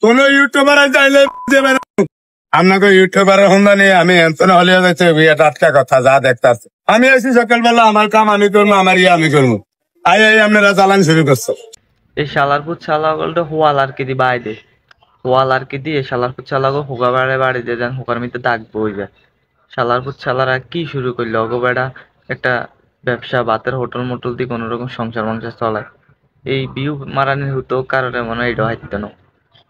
কোন ইউটিউবার চাইলে আপনাকে ইউটিউবার হুন্দানি আমি এমন হলে যাচ্ছে বিয়ে টাটকা কথা যা দেখতে আমি আছি সকালবেলা আমার কাম আমি করবো আমার ইয়ে আমি করবো আই আপনারা চালান শুরু করছো এই শালারপুর ছালাগলটা হোয়াল আর কি দি বাইদে হোয়াল আর কি দিয়ে শালারপুর ছালাগো হোগা বাড়ে বাড়ি দিয়ে যান হোকার মধ্যে দাগ বই যায় শালারপুর ছালারা কি শুরু করলো অগো বেড়া একটা ব্যবসা বাতের হোটেল মোটল দিয়ে কোনো রকম সংসার মংসার চলায় এই বিউ মারানির হতো কারণে মনে হয় এটা হাইতো না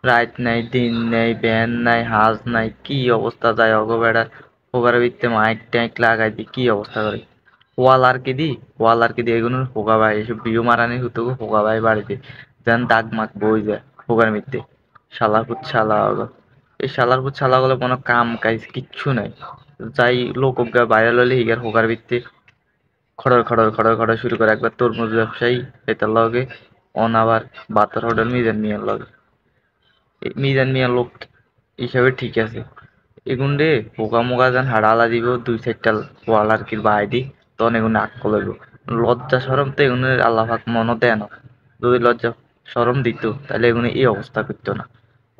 রাত নাই দিন নেই ব্যান নাই হাজ নাই কি অবস্থা যায় অগো বেড়া হোগার ভিত্তে মাইক ট্যাঁক লাগাই দি কি অবস্থা করে ওয়াল আর কি দি এগুলো হোগা ভাই এসব বিউ মারানি হতো হোগা ভাই বাড়িতে যেন দাগ মাগ বই যায় হোগার মধ্যে শালারপুর ছালা অগো এই শালারপুর ছালা গুলো কোনো কাম কাজ কিচ্ছু নাই যাই লোক ভাইরাল হলে হিগার হোগার ভিত্তে খড়র শুরু করে একবার তরমুজ ব্যবসায়ী এটার লগে আবার বাতার হোটেল মিজান মিয়ার লোক হিসাবে ঠিক আছে এগুন রে পোকা মোকা যেন হাড়ালা দিব দুই চারটা ওয়াল আর কি বাই দি তখন এগুন আক্ক লইব লজ্জা সরম তো এগুনের আল্লাহ পাক মনও দেয় না যদি লজ্জা সরম দিত তাহলে এগুনে এই অবস্থা করতো না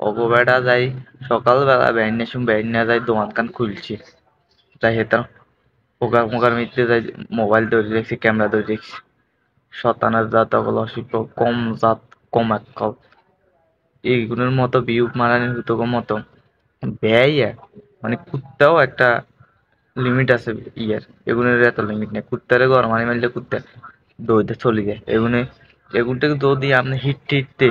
অগবেড়া যাই সকালবেলা বেড়িয়ে যাই দোকান কান খুলছি যাই হেতার পোকা মোকার মধ্যে যাই মোবাইল ধরে দেখছি ক্যামেরা ধরে দেখছি শতানের জাত অগল অসিপ কম জাত কম এক এইগুলোর মতো ভিউ মারানির হুতোগো মতো ব্যয় মানে কুত্তাও একটা লিমিট আছে ইয়ার এগুনের এত লিমিট নেই কুত্তারে ঘর মানে মারলে কুত্তা দৌড়তে চলে যায় এগুনটাকে যদি আপনি হিটতে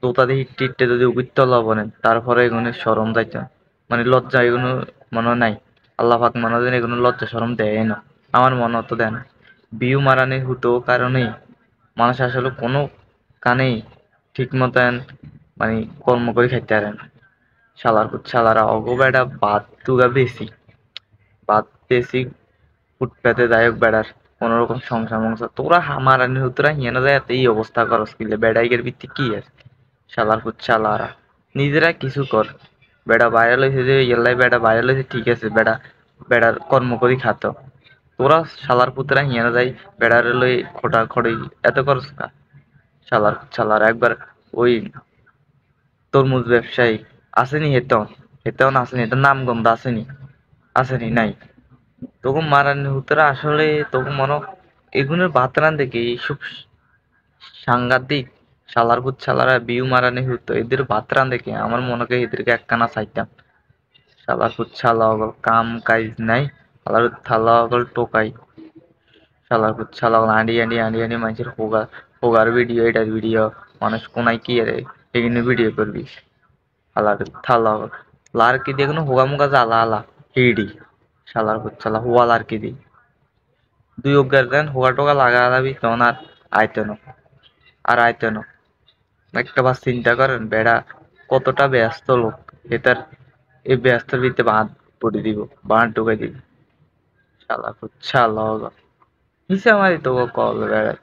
তোতাতে হিটতে যদি উবিত্ত লবণেন তারপরে এগুনের সরম যাইতে মানে লজ্জা এগুলো মনে নাই আল্লাহ পাক মনে দেন এগুলো লজ্জা সরম দেয় না আমার মনে তো দেয় না ভিউ মারানির হুতো কারণেই মানুষ আসলে কোনো কানেই ঠিক মতন মানে কর্ম করে খাইতে পারে না শালারা অগো বেড়া বাদ তুগা বেশি ফুটপাতে দায়ক বেড়ার কোন রকম সংসার মংসার তোরা হামারানি তোরা হিয়ানো যায় এই অবস্থা করস কিলে বেড়াইগের ভিত্তি কি আছে শালারা নিজেরা কিছু কর বেড়া ভাইরাল হয়েছে যে ইয়াল্লাই বেড়া ভাইরাল হয়েছে ঠিক আছে বেড়ার কর্ম করি খাতো তোরা শালার পুতরা হিয়ানো যায় বেড়ার লই খোটা খড়ি এত করস কা শালার একবার ওই তরমুজ ব্যবসায়ী আসেনি হেতন আসেনি এটার নাম গন্ধ আসেনি নাই তখন মারানি হুতরা আসলে তখন মনে এগুলোর বাতরান দেখে এইসব সাংঘাতিক শালারা বিউ মারানি হতো এদের বাতরান দেখে আমার মনে হয় এদেরকে একখানা চাইতাম শালা অগল কাম কাজ নাই থালা অগল টোকাই শালা অগল আন্ডি মানুষের হোগার ভিডিও এটার ভিডিও মানুষ কোনায় কি রে এগুলো ভিডিও করবি থালা লার কি দিয়ে কোনো হোগা মোগা জ্বালা আলা হিডি হুয়া লার কি দি দুই অজ্ঞার দেন হোগা টোগা লাগা লাবি তখন আইতে না একটা বার চিন্তা করেন বেড়া কতটা ব্যস্ত লোক এটার এই ব্যস্তর ভিতরে পড়ে দিব বাঁধ ঢুকাই দিব শালা হিসা মারি তো কল বেড়া